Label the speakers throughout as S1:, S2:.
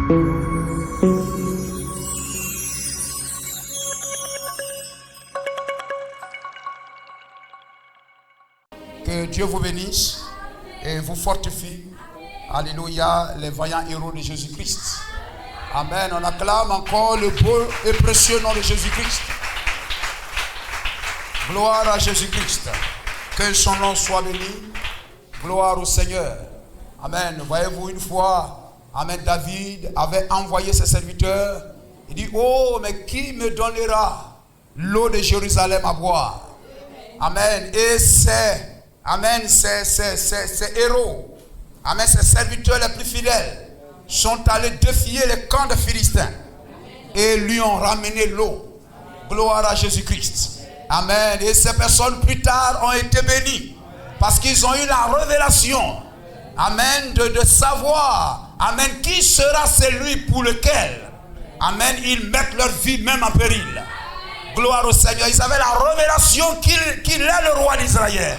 S1: Que Dieu vous bénisse et vous fortifie. Alléluia, les vaillants héros de Jésus-Christ. Amen. On acclame encore le beau et précieux nom de Jésus-Christ. Gloire à Jésus-Christ. Que son nom soit béni. Gloire au Seigneur. Amen. Voyez-vous, une fois, amen, David avait envoyé ses serviteurs. Il dit, oh, mais qui me donnera l'eau de Jérusalem à boire? Amen. Et c'est, amen, ces héros, amen, ces serviteurs les plus fidèles sont allés défier les camps des Philistins et lui ont ramené l'eau. Gloire à Jésus-Christ. Amen. Et ces personnes plus tard ont été bénies parce qu'ils ont eu la révélation, amen, de savoir, amen, qui sera celui pour lequel, amen, ils mettent leur vie même en péril. Gloire au Seigneur. Ils avaient la révélation qu'il est le roi d'Israël.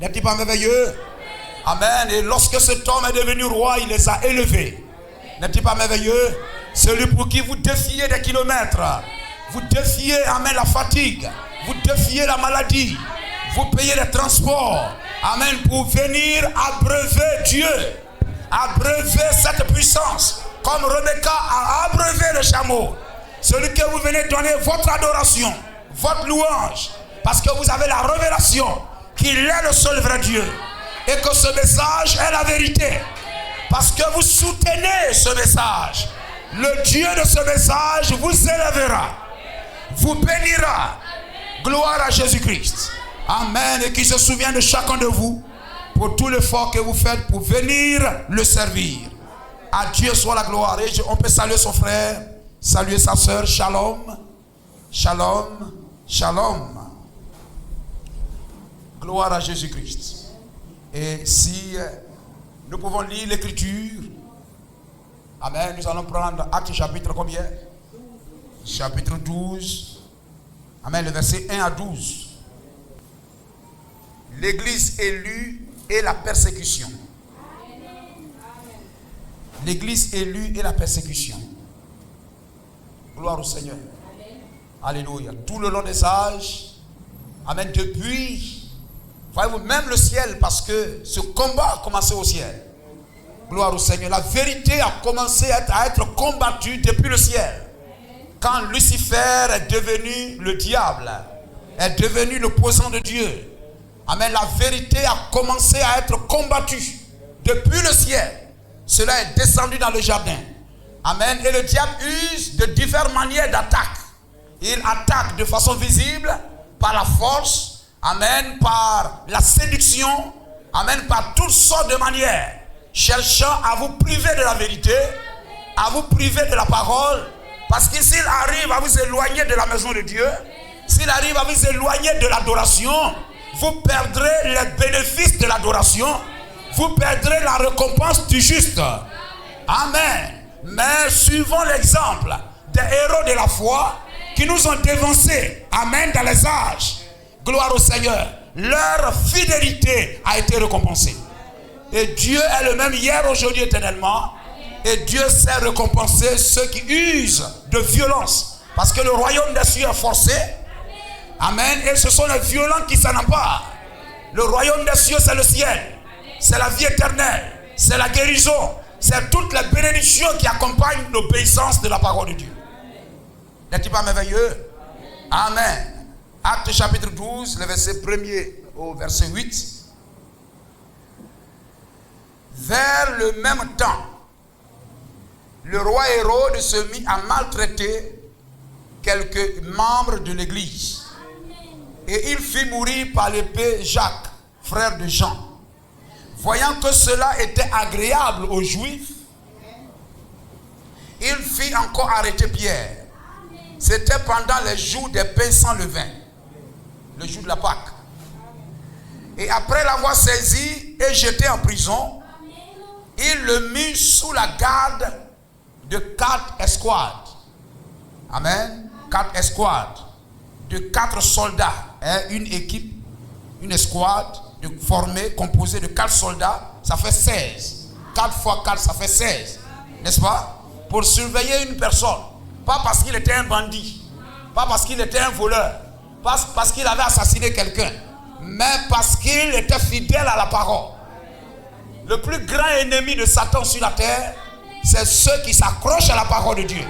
S1: N'est-il pas merveilleux? Amen. Et lorsque cet homme est devenu roi, il les a élevés. N'est-il pas merveilleux? Celui pour qui vous défiez des kilomètres, vous défiez, amen, la fatigue, vous défiez la maladie, vous payez les transports, amen, pour venir abreuver Dieu, abreuver cette puissance, comme Rebecca a abreuvé le chameau. Celui que vous venez donner votre adoration, votre louange, parce que vous avez la révélation qu'il est le seul vrai Dieu et que ce message est la vérité. Parce que vous soutenez ce message, le Dieu de ce message vous élèvera, vous bénira. Gloire à Jésus-Christ. Amen. Et qu'il se souvient de chacun de vous pour tout l'effort que vous faites pour venir le servir. À Dieu soit la gloire. Et on peut saluer son frère, saluer sa soeur. Shalom. Shalom. Shalom. Gloire à Jésus-Christ. Et si nous pouvons lire l'écriture, amen, nous allons prendre Actes chapitre combien? Chapitre 12. Amen, le verset 1 à 12. L'église élue et la persécution. L'église élue et la persécution. Gloire au Seigneur. Alléluia. Tout le long des âges, amen, depuis, voyez-vous, même le ciel, parce que ce combat a commencé au ciel. Gloire au Seigneur. La vérité a commencé à être combattue depuis le ciel. Quand Lucifer est devenu le diable, est devenu l'opposant de Dieu. Amen. La vérité a commencé à être combattue depuis le ciel. Cela est descendu dans le jardin. Amen. Et le diable use de diverses manières d'attaque. Il attaque de façon visible, par la force, amen, par la séduction, amen, par toutes sortes de manières, cherchant à vous priver de la vérité, à vous priver de la parole. Parce que s'il arrive à vous éloigner de la maison de Dieu, s'il arrive à vous éloigner de l'adoration, vous perdrez les bénéfices de l'adoration, vous perdrez la récompense du juste. Amen. Mais suivons l'exemple des héros de la foi qui nous ont dévancés, amen, dans les âges. Gloire au Seigneur. Leur fidélité a été récompensée. Et Dieu est le même hier, aujourd'hui, éternellement. Et Dieu sait récompenser ceux qui usent de violence. Parce que le royaume des cieux est forcé. Amen. Et ce sont les violents qui s'en emparent. Le royaume des cieux, c'est le ciel. C'est la vie éternelle. C'est la guérison. C'est toutes les bénédictions qui accompagnent l'obéissance de la parole de Dieu. N'est-il pas merveilleux? Amen. Actes chapitre 12, le verset 1er au verset 8. Vers le même temps, le roi Hérode se mit à maltraiter quelques membres de l'église. Et il fit mourir par l'épée Jacques, frère de Jean. Voyant que cela était agréable aux Juifs, il fit encore arrêter Pierre. C'était pendant les jours des pains sans levain, le jour de la Pâque. Et après l'avoir saisi et jeté en prison, il le mit sous la garde de 4 escouades. Amen. 4 escouades de 4 soldats. Une équipe, une escouade composée de 4 soldats, ça fait 16. 4 fois 4, ça fait 16. N'est-ce pas? Pour surveiller une personne. Pas parce qu'il était un bandit. Pas parce qu'il était un voleur. Pas parce qu'il avait assassiné quelqu'un. Mais parce qu'il était fidèle à la parole. Le plus grand ennemi de Satan sur la terre, c'est ceux qui s'accrochent à la parole de Dieu.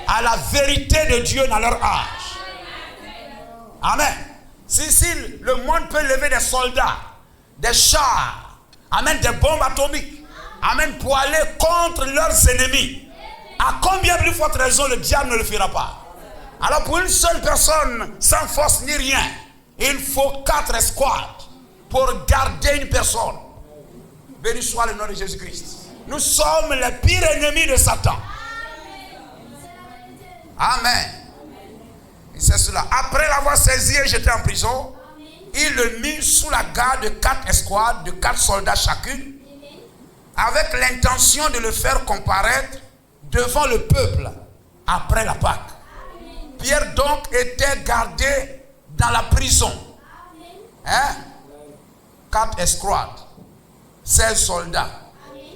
S1: À la vérité de Dieu dans leur âge. Amen. Si le monde peut lever des soldats, des chars, amen, des bombes atomiques, amen, pour aller contre leurs ennemis, à combien plus forte raison le diable ne le fera pas? Alors pour une seule personne, sans force ni rien, il faut 4 escouades pour garder une personne. Béni soit le nom de Jésus-Christ. Nous sommes les pires ennemis de Satan. Amen. Et c'est cela. Après l'avoir saisi et jeté en prison, il le mit sous la garde de 4 escouades, de 4 soldats chacune, avec l'intention de le faire comparaître devant le peuple après la Pâque. Pierre donc était gardé dans la prison. 4 escouades, 16 soldats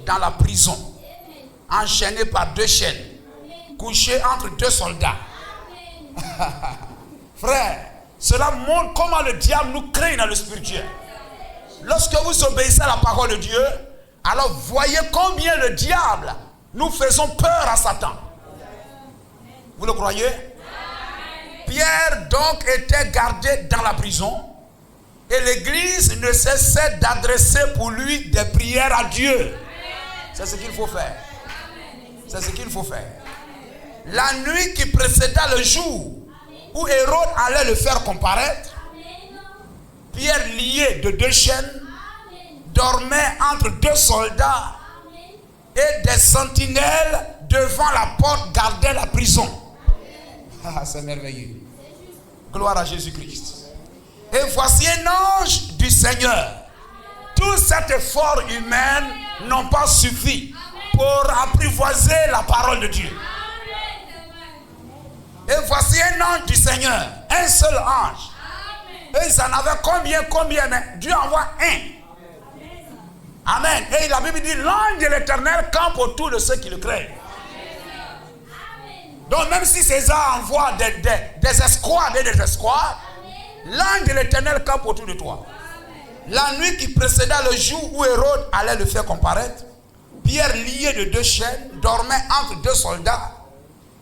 S1: dans la prison, enchaînés par 2 chaînes, couchés entre 2 soldats. Frère, cela montre comment le diable nous craint dans le spirituel. Lorsque vous obéissez à la parole de Dieu, alors voyez combien le diable nous faisons peur à Satan. Vous le croyez? Pierre donc était gardé dans la prison et l'église ne cessait d'adresser pour lui des prières à Dieu. C'est ce qu'il faut faire. C'est ce qu'il faut faire. La nuit qui précéda le jour où Hérode allait le faire comparaître, Pierre, lié de 2 chaînes, dormait entre 2 soldats et des sentinelles devant la porte gardaient la prison. Ah, c'est merveilleux. Gloire à Jésus-Christ. Et voici un ange du Seigneur. Tout cet effort humain n'ont pas suffi pour apprivoiser la parole de Dieu. Et voici un ange du Seigneur, un seul ange. Et ils en avaient combien, mais Dieu envoie un. Amen. Et la Bible dit, l'ange de l'Éternel campe autour de ceux qui le craignent. Donc même si César envoie des escouades et des escouades, l'ange de l'Éternel campe autour de toi. La nuit qui précéda le jour où Hérode allait le faire comparaître, Pierre, lié de 2 chaînes, dormait entre 2 soldats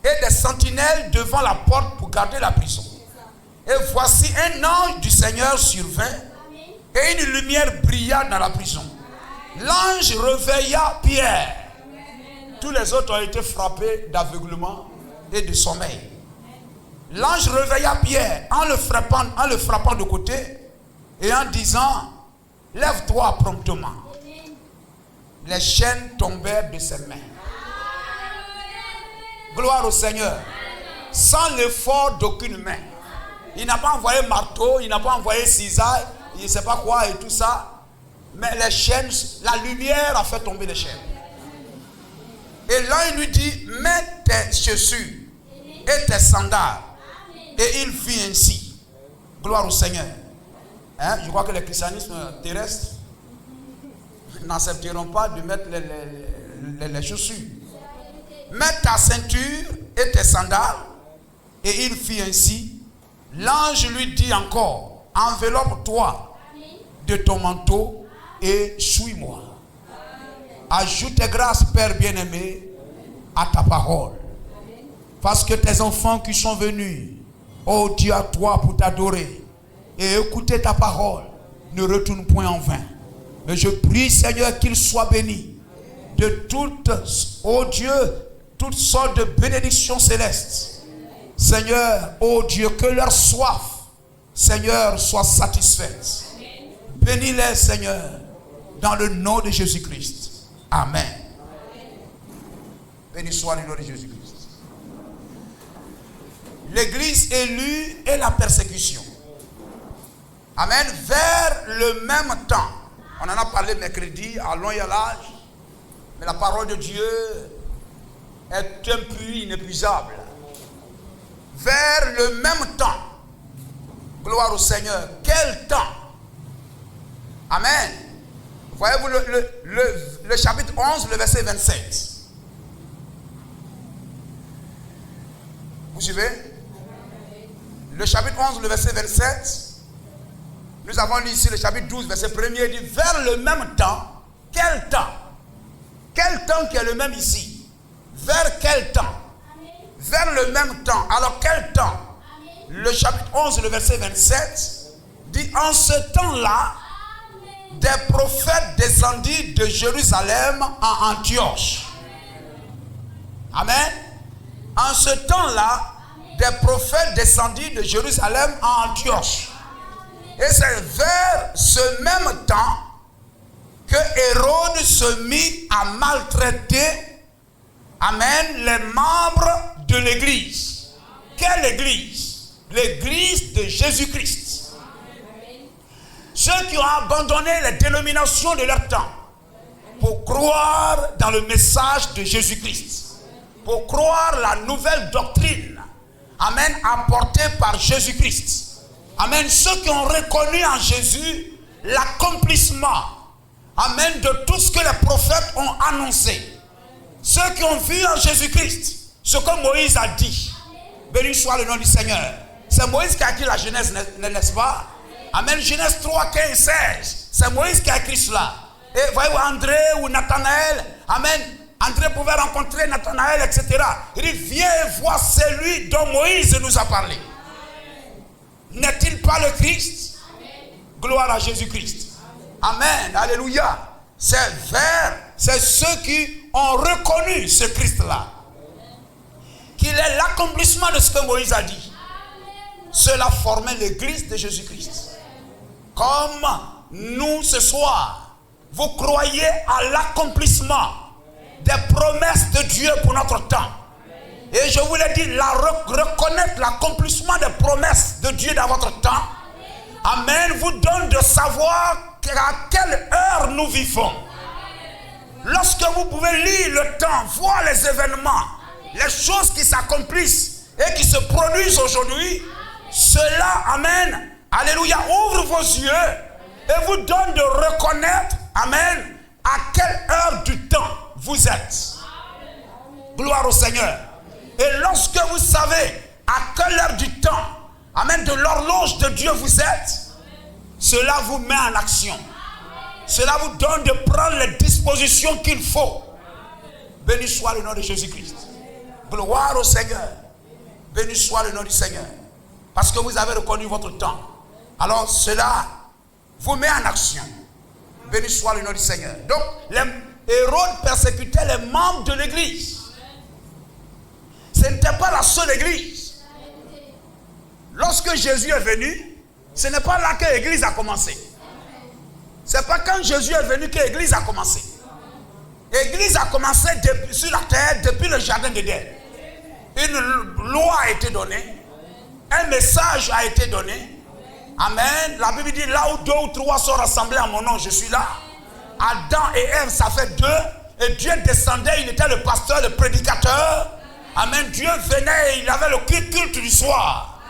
S1: et des sentinelles devant la porte pour garder la prison. Et voici un ange du Seigneur survint et une lumière brilla dans la prison. L'ange réveilla Pierre. Tous les autres ont été frappés d'aveuglement et de sommeil. L'ange réveilla Pierre en le frappant de côté et en disant, lève-toi promptement. Les chaînes tombèrent de ses mains. Gloire au Seigneur. Sans l'effort d'aucune main. Il n'a pas envoyé marteau, il n'a pas envoyé cisaille, il ne sait pas quoi et tout ça. Mais les chaînes, la lumière a fait tomber les chaînes. Et là il lui dit, mets tes chaussures et tes sandales. Et il fit ainsi. Gloire au Seigneur. Je crois que les christianismes terrestres n'accepteront pas de mettre les chaussures. Mets ta ceinture et tes sandales. Et il fit ainsi. L'ange lui dit encore, enveloppe-toi de ton manteau et suis-moi. Ajoute tes grâces, Père bien-aimé, à ta parole. Parce que tes enfants qui sont venus, oh Dieu, à toi pour t'adorer et écouter ta parole, ne retournent point en vain. Mais je prie, Seigneur, qu'ils soient bénis de toutes, oh Dieu, toutes sortes de bénédictions célestes. Seigneur, oh Dieu, que leur soif, Seigneur, soit satisfaite. Bénis-les, Seigneur, dans le nom de Jésus-Christ. Amen. Béni soit le nom de Jésus-Christ. L'église élue et la persécution. Amen. Vers le même temps, on en a parlé mercredi à long et à large, mais la parole de Dieu est un puits inépuisable. Vers le même temps, gloire au Seigneur. Quel temps? Amen. Voyez-vous le chapitre 11, le verset 27. suivez? Le chapitre 11, le verset 27. Nous avons lu ici le chapitre 12, verset 1er. Il dit, vers le même temps. Quel temps? Quel temps qui est le même ici? Vers quel temps? Vers le même temps. Alors quel temps? Le chapitre 11, le verset 27 dit, en ce temps-là, des prophètes descendirent de Jérusalem en Antioche. Amen. En ce temps-là, des prophètes descendirent de Jérusalem en Antioche. Et c'est vers ce même temps que Hérode se mit à maltraiter, amen, les membres de l'église. Quelle église? L'église de Jésus-Christ. Ceux qui ont abandonné les dénominations de leur temps pour croire dans le message de Jésus-Christ, pour croire la nouvelle doctrine, amen, apportée par Jésus-Christ. Amen. Ceux qui ont reconnu en Jésus l'accomplissement, amen, de tout ce que les prophètes ont annoncé. Ceux qui ont vu en Jésus-Christ ce que Moïse a dit. Béni soit le nom du Seigneur. C'est Moïse qui a écrit la Genèse, n'est-ce pas? Amen. Genèse 3, 15, 16. C'est Moïse qui a écrit cela. Et voyez-vous, André ou Nathanaël, amen. André pouvait rencontrer Nathanaël, etc. Il dit, viens et vois celui dont Moïse nous a parlé. N'est-il pas le Christ? Gloire à Jésus-Christ. Amen. Alléluia. C'est ceux qui ont reconnu ce Christ-là, qu'il est l'accomplissement de ce que Moïse a dit. Cela formait l'église de Jésus-Christ. Comme nous ce soir, vous croyez à l'accomplissement des promesses de Dieu pour notre temps. Et je vous l'ai dit, reconnaître l'accomplissement des promesses de Dieu dans votre temps, amen, vous donne de savoir à quelle heure nous vivons. Lorsque vous pouvez lire le temps, voir les événements, les choses qui s'accomplissent et qui se produisent aujourd'hui, cela, amen, alléluia, ouvre vos yeux et vous donne de reconnaître, amen, à quelle heure du temps vous êtes. Gloire au Seigneur. Et lorsque vous savez à quelle heure du temps, amen, de l'horloge de Dieu vous êtes, cela vous met en action. Cela vous donne de prendre les dispositions qu'il faut. Béni soit le nom de Jésus-Christ. Gloire au Seigneur. Béni soit le nom du Seigneur. Parce que vous avez reconnu votre temps. Alors cela vous met en action. Béni soit le nom du Seigneur. Donc, Hérode persécutait les membres de l'église. Ce n'était pas la seule église. Lorsque Jésus est venu, ce n'est pas là que l'église a commencé. Ce n'est pas quand Jésus est venu que l'église a commencé. L'église a commencé sur la terre depuis le jardin d'Éden. Une loi a été donnée. Un message a été donné. Amen. La Bible dit, là où 2 ou 3 sont rassemblés en mon nom, je suis là. Adam et Ève, ça fait 2. Et Dieu descendait, il était le pasteur, le prédicateur. Amen. Dieu venait et il avait le culte du soir.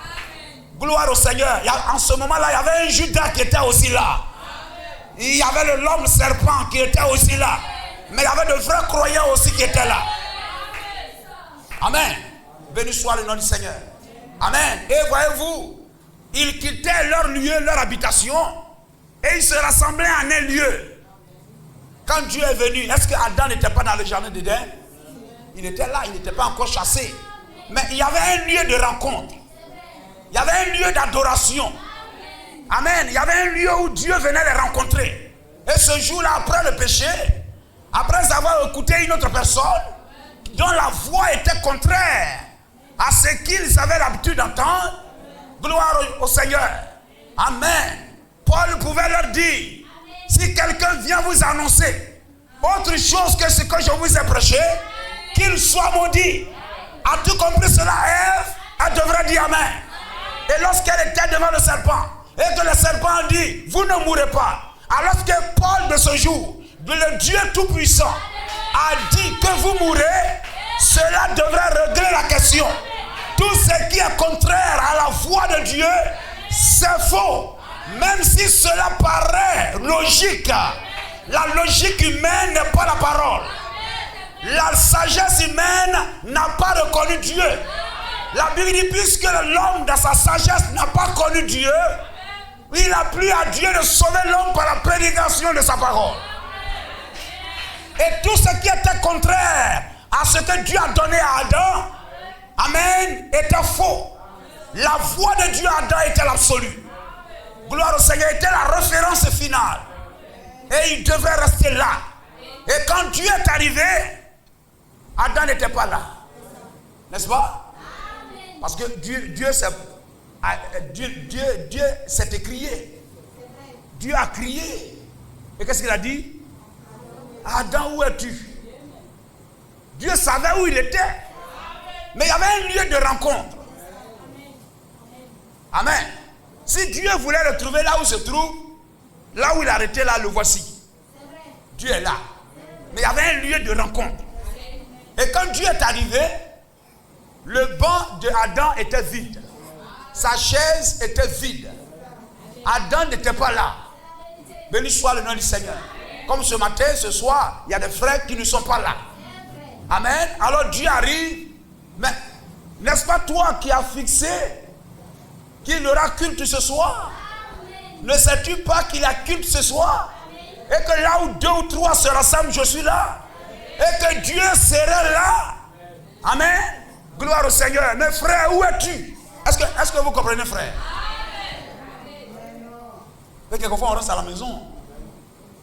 S1: Gloire au Seigneur. En ce moment-là, il y avait un Judas qui était aussi là. Il y avait l'homme serpent qui était aussi là. Mais il y avait de vrais croyants aussi qui étaient là. Amen. Béni soit le nom du Seigneur. Amen. Et voyez-vous, ils quittaient leur lieu, leur habitation, et ils se rassemblaient en un lieu. Quand Dieu est venu, est-ce que Adam n'était pas dans le jardin d'Éden? Il était là, il n'était pas encore chassé. Mais il y avait un lieu de rencontre. Il y avait un lieu d'adoration. Amen. Il y avait un lieu où Dieu venait les rencontrer. Et ce jour-là, après le péché, après avoir écouté une autre personne dont la voix était contraire à ce qu'ils avaient l'habitude d'entendre, gloire au Seigneur. Amen. Paul pouvait leur dire, si quelqu'un vient vous annoncer autre chose que ce que je vous ai prêché, qu'il soit maudit. As-tu compris cela, Ève? Elle devrait dire Amen. Et lorsqu'elle était devant le serpent, et que le serpent dit, vous ne mourrez pas. Alors que Paul de ce jour, le Dieu Tout-Puissant, a dit que vous mourrez, cela devrait régler la question. Tout ce qui est contraire à la voix de Dieu, c'est faux. Même si cela paraît logique, la logique humaine n'est pas la parole. La sagesse humaine n'a pas reconnu Dieu. La Bible dit, puisque l'homme dans sa sagesse n'a pas connu Dieu, il a plu à Dieu de sauver l'homme par la prédication de sa parole. Et tout ce qui était contraire à ce que Dieu a donné à Adam, amen, était faux. La voix de Dieu à Adam était l'absolu. Gloire au Seigneur, était la référence finale. Et il devait rester là. Et quand Dieu est arrivé, Adam n'était pas là. N'est-ce pas? Parce que Dieu s'est écrié. Dieu a crié. Et qu'est-ce qu'il a dit? Adam, où es-tu? Dieu savait où il était. Mais il y avait un lieu de rencontre. Amen. Si Dieu voulait le trouver là où il se trouve, là où il arrêtait là, le voici. Dieu est là. Mais il y avait un lieu de rencontre. Et quand Dieu est arrivé, le banc de Adam était vide. Sa chaise était vide. Adam n'était pas là. Béni soit le nom du Seigneur. Comme ce matin, ce soir, il y a des frères qui ne sont pas là. Amen. Alors Dieu arrive. Mais n'est-ce pas toi qui as fixé qu'il aura culte ce soir? Ne sais-tu pas qu'il a culte ce soir? Et que là où 2 ou 3 se rassemblent, je suis là. Et que Dieu serait là. Amen. Gloire au Seigneur. Mais frère, où es-tu? Est-ce que vous comprenez, frère? Et quelquefois on reste à la maison.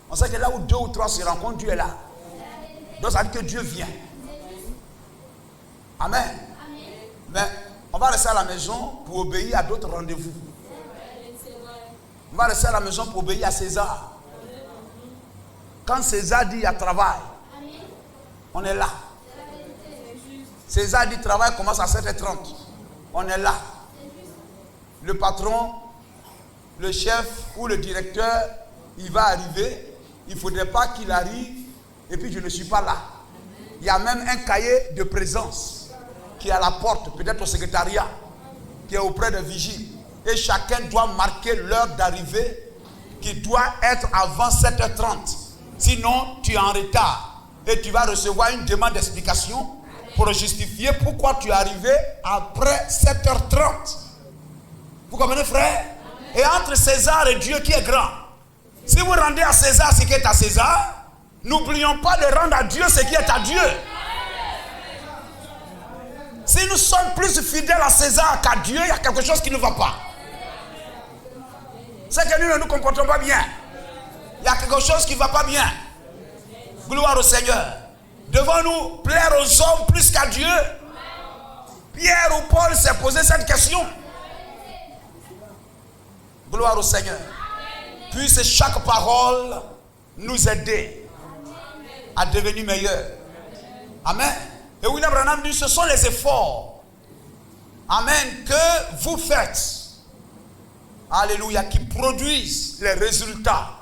S1: On sait que là où 2 ou 3 se rencontrent, Dieu est là. Donc ça veut dire que Dieu vient. Amen. Mais on va rester à la maison pour obéir à d'autres rendez-vous. On va rester à la maison pour obéir à César. Quand César dit il y a travail, on est là. César dit travail commence à 7h30. On est là. Le patron, le chef ou le directeur, il va arriver. Il ne faudrait pas qu'il arrive et puis je ne suis pas là. Il y a même un cahier de présence qui est à la porte, peut-être au secrétariat, qui est auprès des vigiles. Et chacun doit marquer l'heure d'arrivée qui doit être avant 7h30. Sinon, tu es en retard et tu vas recevoir une demande d'explication pour justifier pourquoi tu es arrivé après 7h30. Vous comprenez, frère? Et entre César et Dieu, qui est grand? Si vous rendez à César ce qui est à César, n'oublions pas de rendre à Dieu ce qui est à Dieu. Si nous sommes plus fidèles à César qu'à Dieu, il y a quelque chose qui ne va pas. C'est que nous ne nous comportons pas bien. Il y a quelque chose qui ne va pas bien. Gloire au Seigneur. Devons-nous plaire aux hommes plus qu'à Dieu? Pierre ou Paul s'est posé cette question. Gloire au Seigneur. Puisse chaque parole nous aider à devenir meilleurs. Amen. Et William Branham dit, ce sont les efforts, amen, que vous faites, alléluia, qui produisent les résultats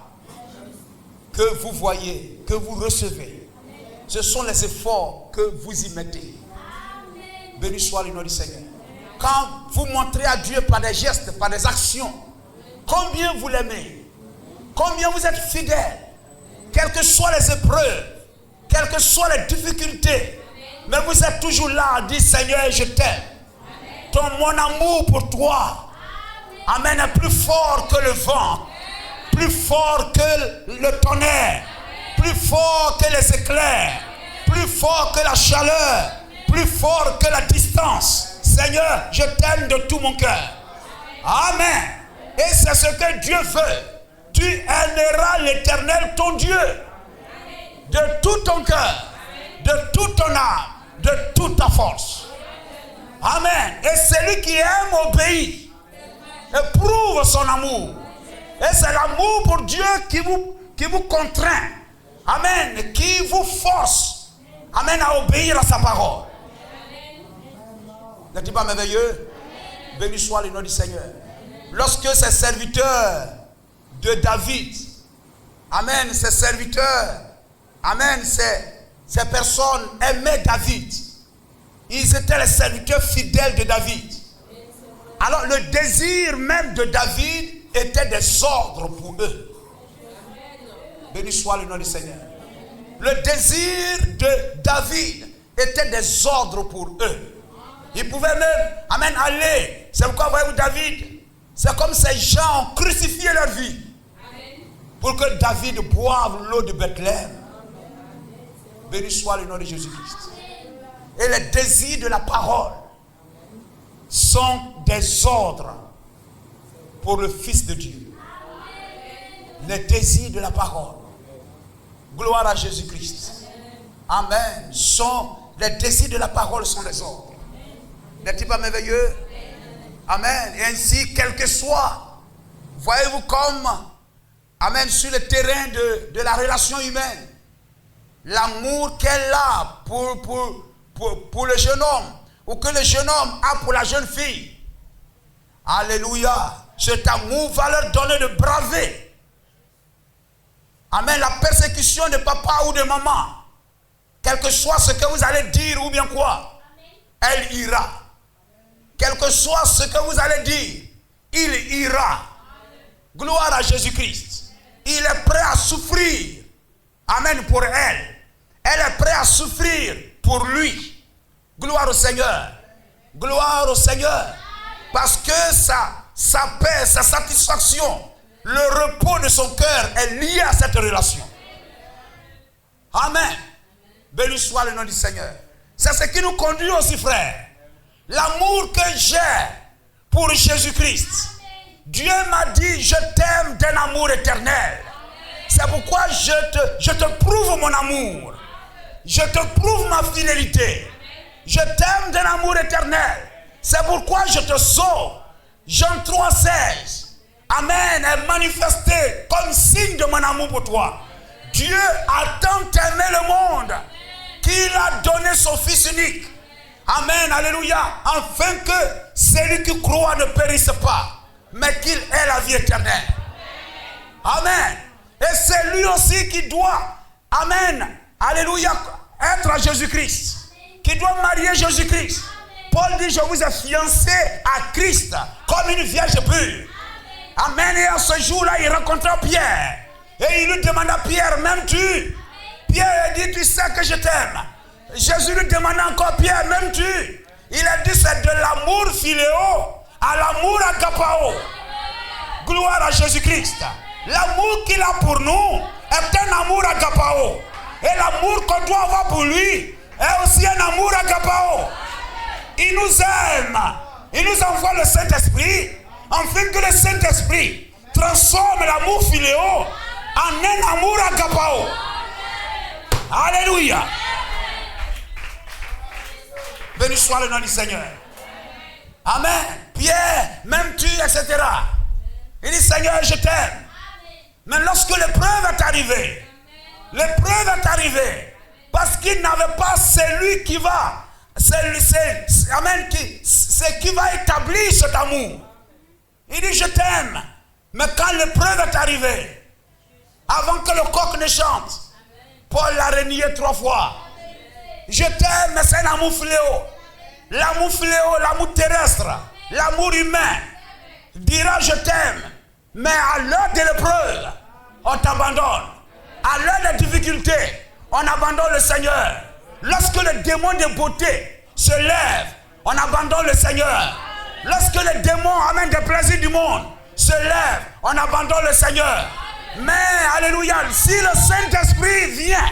S1: que vous voyez, que vous recevez. Ce sont les efforts que vous y mettez. Béni soit le nom du Seigneur. Quand vous montrez à Dieu par des gestes, par des actions, combien vous l'aimez, combien vous êtes fidèle, quelles que soient les épreuves, quelles que soient les difficultés, mais vous êtes toujours là à dire, Seigneur, je t'aime. Mon amour pour toi, amen, est plus fort que le vent, plus fort que le tonnerre, plus fort que les éclairs, plus fort que la chaleur, plus fort que la distance. Seigneur, je t'aime de tout mon cœur. Amen. Et c'est ce que Dieu veut. Tu aimeras l'Éternel, ton Dieu, de tout ton cœur, de toute ton âme, de toute ta force. Amen. Et celui qui aime obéit, éprouve son amour. Et c'est l'amour pour Dieu qui vous contraint. Amen. Qui vous force. Amen. À obéir à sa parole. N'est-il pas merveilleux? Béni soit le nom du Seigneur. Lorsque ces serviteurs de David, amen, ces serviteurs, amen, ces personnes aimaient David. Ils étaient les serviteurs fidèles de David. Alors le désir même de David était des ordres pour eux. Béni soit le nom du Seigneur. Le désir de David était des ordres pour eux. Ils pouvaient même, amen, aller. C'est pourquoi, voyez-vous, David, c'est comme ces gens ont crucifié leur vie pour que David boive l'eau de Bethléem. Béni soit le nom de Jésus-Christ. Et les désirs de la parole sont des ordres pour le Fils de Dieu. Les désirs de la parole. Gloire à Jésus-Christ. Amen. Les désirs de la parole sont des ordres. N'est-il pas merveilleux? Amen. Et ainsi, quel que soit, voyez-vous comme, amen, sur le terrain de la relation humaine, l'amour qu'elle a pour le jeune homme, ou que le jeune homme a pour la jeune fille. Alléluia. Cet amour va leur donner de braver. Amen. La persécution de papa ou de maman. Quel que soit ce que vous allez dire ou bien quoi, elle ira. Quel que soit ce que vous allez dire, il ira. Gloire à Jésus-Christ. Il est prêt à souffrir. Amen pour elle. Elle est prête à souffrir pour lui. Gloire au Seigneur. Gloire au Seigneur. Parce que sa paix, sa satisfaction, le repos de son cœur est lié à cette relation. Amen. Béni soit le nom du Seigneur. C'est ce qui nous conduit aussi, frère. L'amour que j'ai pour Jésus-Christ. Dieu m'a dit, je t'aime d'un amour éternel. C'est pourquoi je te prouve mon amour. Je te prouve ma fidélité. Je t'aime d'un amour éternel. C'est pourquoi je te sauve. Jean 3,16. Amen. Est manifesté comme signe de mon amour pour toi. Dieu a tant aimé le monde qu'il a donné son Fils unique. Amen. Alléluia. Afin que celui qui croit ne périsse pas, mais qu'il ait la vie éternelle. Amen. Et c'est lui aussi qui doit, amen, alléluia, être à Jésus-Christ. Qui doit marier Jésus-Christ. Paul dit, je vous ai fiancé à Christ comme une vierge pure. Amen. Et à ce jour-là, il rencontra Pierre. Et il lui demanda, Pierre, m'aimes-tu? Pierre dit, tu sais que je t'aime. Jésus lui demanda encore, Pierre, m'aimes-tu? Il a dit, c'est de l'amour philéo à l'amour agapao. Gloire à Jésus-Christ. L'amour qu'il a pour nous est un amour agapao. Et l'amour qu'on doit avoir pour lui est aussi un amour agapao. Il nous aime. Il nous envoie le Saint-Esprit afin que le Saint-Esprit transforme l'amour philéo en un amour agapao. Alléluia. Béni soit le nom du Seigneur. Amen. Pierre, m'aimes-tu, etc. Il dit, Seigneur, je t'aime. Mais lorsque l'épreuve est arrivée, parce qu'il n'avait pas celui qui va, amen, c'est qui va établir cet amour. Il dit, je t'aime. Mais quand l'épreuve est arrivée, avant que le coq ne chante, Paul l'a renié 3 fois. Je t'aime, mais c'est un amour fléau. L'amour fléau, l'amour terrestre, l'amour humain dira je t'aime. Mais à l'heure de l'épreuve, on t'abandonne. À l'heure des difficultés, on abandonne le Seigneur. Lorsque le démon de beauté se lève, on abandonne le Seigneur. Lorsque le démon amène des plaisirs du monde se lève, on abandonne le Seigneur. Mais, alléluia, si le Saint-Esprit vient,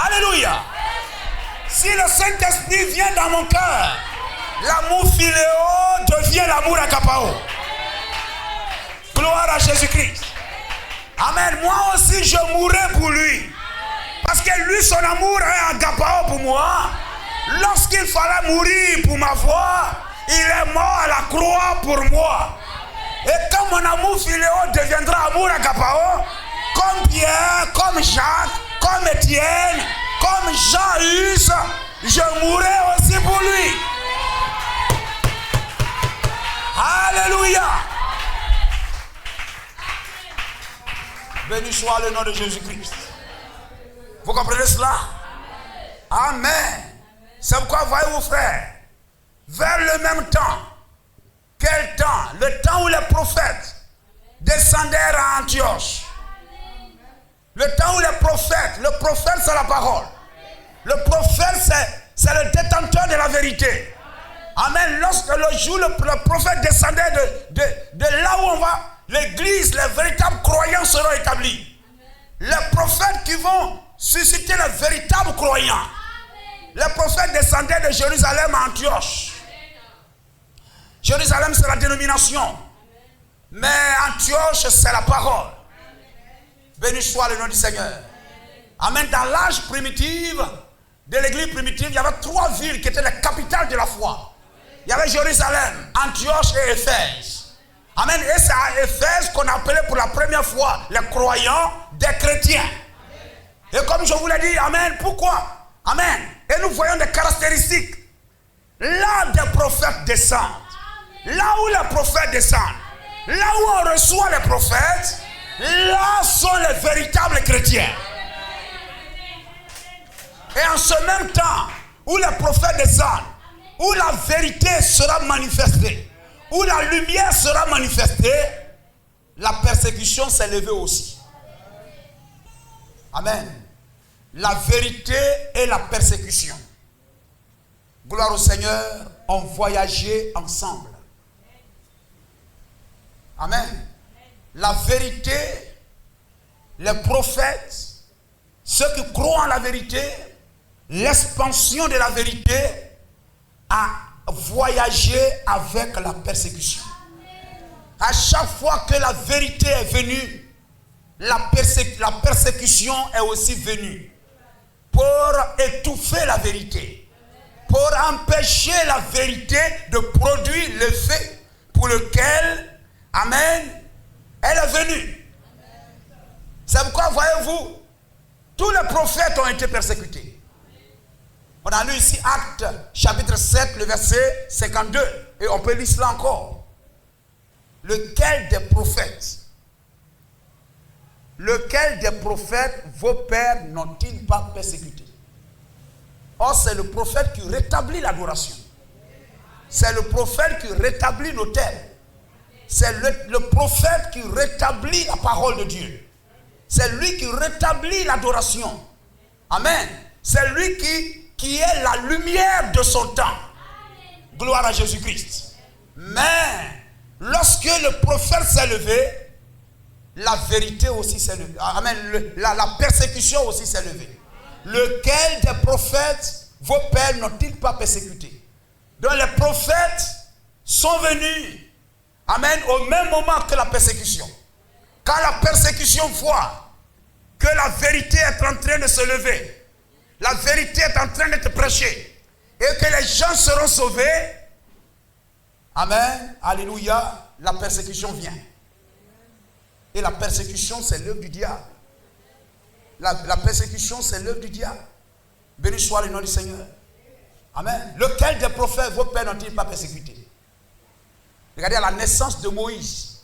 S1: alléluia, si le Saint-Esprit vient dans mon cœur, l'amour philéo devient l'amour agapao. Gloire à Jésus-Christ. Amen. Moi aussi, je mourrai pour lui. Parce que lui, son amour est agapao pour moi. Lorsqu'il fallait mourir pour ma foi, il est mort à la croix pour moi. Et quand mon amour philéo deviendra amour agapao, comme Pierre, comme Jacques, comme Étienne, comme Jean-Hugues, je mourrai aussi pour lui. Alléluia. Béni soit le nom de Jésus-Christ. Vous comprenez cela? Amen. C'est pourquoi, voyez-vous, frères, vers le même temps, quel temps? Le temps où les prophètes descendèrent à Antioche. Le temps où les prophètes, le prophète c'est la parole. Le prophète c'est le détenteur vérité. Amen. Lorsque le jour le prophète descendait de là où on va, l'église, les véritables croyants seront établis. Les prophètes qui vont susciter les véritables croyants. Les prophètes descendaient de Jérusalem à Antioche. Jérusalem, c'est la dénomination. Mais Antioche, c'est la parole. Béni soit le nom du Seigneur. Amen. Dans l'âge primitif, de l'église primitive, il y avait 3 villes qui étaient les capitales de la foi. Il y avait Jérusalem, Antioche et Éphèse. Amen. Et c'est à Éphèse qu'on appelait pour la première fois les croyants des chrétiens. Et comme je vous l'ai dit, amen. Pourquoi? Amen. Et nous voyons des caractéristiques. Là, des prophètes descendent. Là où les prophètes descendent. Là où on reçoit les prophètes, là sont les véritables chrétiens. Et en ce même temps, où les prophètes descendent, où la vérité sera manifestée, où la lumière sera manifestée, la persécution s'est levée aussi. Amen. La vérité et la persécution, gloire au Seigneur, ont voyagé ensemble. Amen. La vérité, les prophètes, ceux qui croient en la vérité, l'expansion de la vérité a voyagé avec la persécution. À chaque fois que la vérité est venue, la persécution est aussi venue pour étouffer la vérité, pour empêcher la vérité de produire l'effet pour lequel, amen, elle est venue. C'est pourquoi, voyez-vous, tous les prophètes ont été persécutés. On a lu ici Actes chapitre 7, le verset 52. Et on peut lire cela encore. Lequel des prophètes vos pères n'ont-ils pas persécuté? Or, c'est le prophète qui rétablit l'adoration. C'est le prophète qui rétablit l'autel. C'est le prophète qui rétablit la parole de Dieu. C'est lui qui rétablit l'adoration. Amen. C'est lui qui est la lumière de son temps. Gloire à Jésus-Christ. Mais lorsque le prophète s'est levé, la vérité aussi s'est levée. Amen. La persécution aussi s'est levée. Lequel des prophètes vos pères n'ont-ils pas persécuté? Donc les prophètes sont venus, amen, au même moment que la persécution. Quand la persécution voit que la vérité est en train de se lever, la vérité est en train d'être prêchée, et que les gens seront sauvés, amen, alléluia, la persécution vient. Et la persécution, c'est l'œuvre du diable. La persécution, c'est l'œuvre du diable. Béni soit le nom du Seigneur. Amen. Lequel des prophètes vos pères n'ont-ils pas persécuté? Regardez à la naissance de Moïse.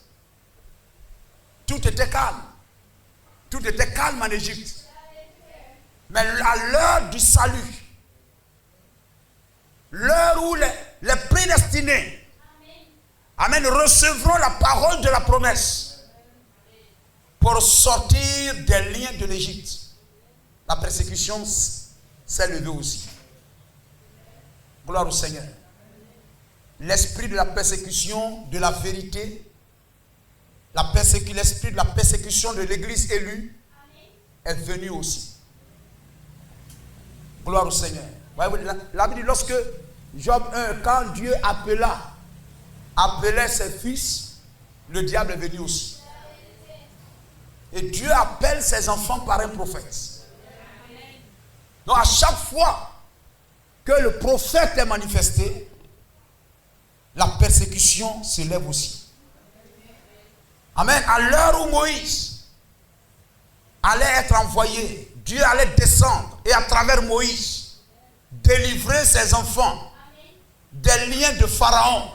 S1: Tout était calme. Tout était calme en Égypte. Mais à l'heure du salut, l'heure où les prédestinés, amen, recevront la parole de la promesse pour sortir des liens de l'Égypte, la persécution s'est levée aussi. Gloire au Seigneur. L'esprit de la persécution de la vérité, l'esprit de la persécution de l'église élue est venu aussi. Gloire au Seigneur. La Bible dit, lorsque Job 1, quand Dieu appelait ses fils, le diable est venu aussi. Et Dieu appelle ses enfants par un prophète. Donc à chaque fois que le prophète est manifesté, la persécution se lève aussi. Amen. À l'heure où Moïse allait être envoyé, Dieu allait descendre et à travers Moïse délivrer ses enfants des liens de Pharaon.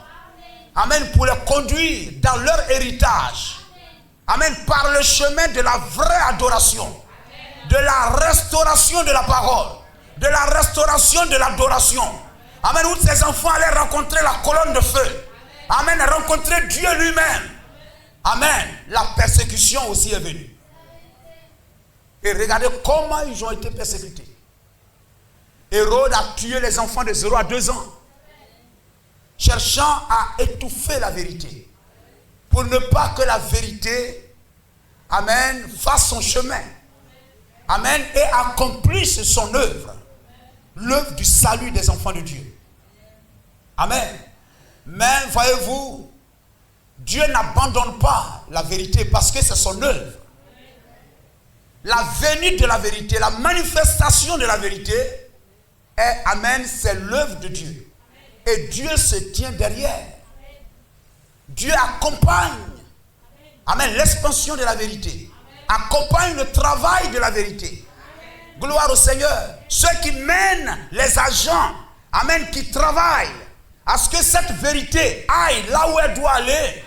S1: Amen. Pour les conduire dans leur héritage. Amen. Par le chemin de la vraie adoration. De la restauration de la parole. De la restauration de l'adoration. Amen. Où ces enfants allaient rencontrer la colonne de feu. Amen. Rencontrer Dieu lui-même. Amen. La persécution aussi est venue. Et regardez comment ils ont été persécutés. Hérode a tué les enfants de 0 à 2 ans, cherchant à étouffer la vérité, pour ne pas que la vérité, amen, fasse son chemin, amen, et accomplisse son œuvre, l'œuvre du salut des enfants de Dieu. Amen. Mais voyez-vous, Dieu n'abandonne pas la vérité parce que c'est son œuvre. La venue de la vérité, la manifestation de la vérité est, amen, c'est l'œuvre de Dieu. Et Dieu se tient derrière. Dieu accompagne, amen, l'expansion de la vérité. Accompagne le travail de la vérité. Gloire au Seigneur. Ceux qui mènent les agents, amen, qui travaillent à ce que cette vérité aille là où elle doit aller,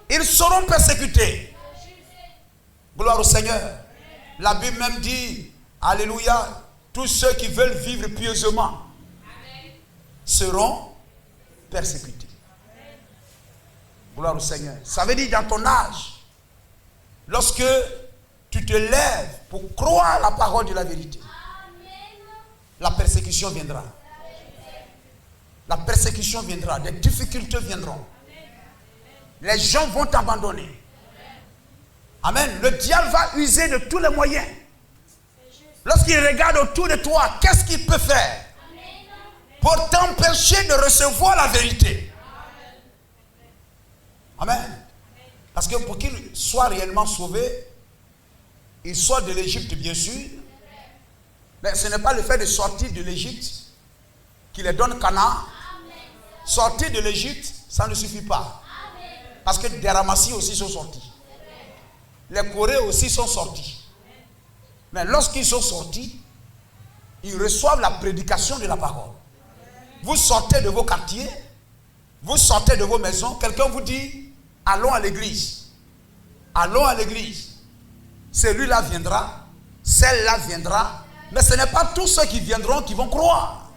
S1: ils seront persécutés. Gloire au Seigneur. La Bible même dit, alléluia, tous ceux qui veulent vivre pieusement seront persécutés. Gloire au Seigneur. Ça veut dire dans ton âge, lorsque tu te lèves pour croire la parole de la vérité, la persécution viendra. La persécution viendra, des difficultés viendront. Les gens vont t'abandonner. Amen. Le diable va user de tous les moyens. Lorsqu'il regarde autour de toi, qu'est-ce qu'il peut faire pour t'empêcher de recevoir la vérité? Amen. Parce que pour qu'il soit réellement sauvé, il sort de l'Égypte, bien sûr. Mais ce n'est pas le fait de sortir de l'Égypte qui les donne Canaan. Sortir de l'Égypte, ça ne suffit pas. Parce que des ramassis aussi sont sortis. Les Corées aussi sont sortis. Mais lorsqu'ils sont sortis, ils reçoivent la prédication de la parole. Vous sortez de vos quartiers, vous sortez de vos maisons, quelqu'un vous dit, allons à l'église. Allons à l'église. Celui-là viendra, celle-là viendra, mais ce n'est pas tous ceux qui viendront qui vont croire.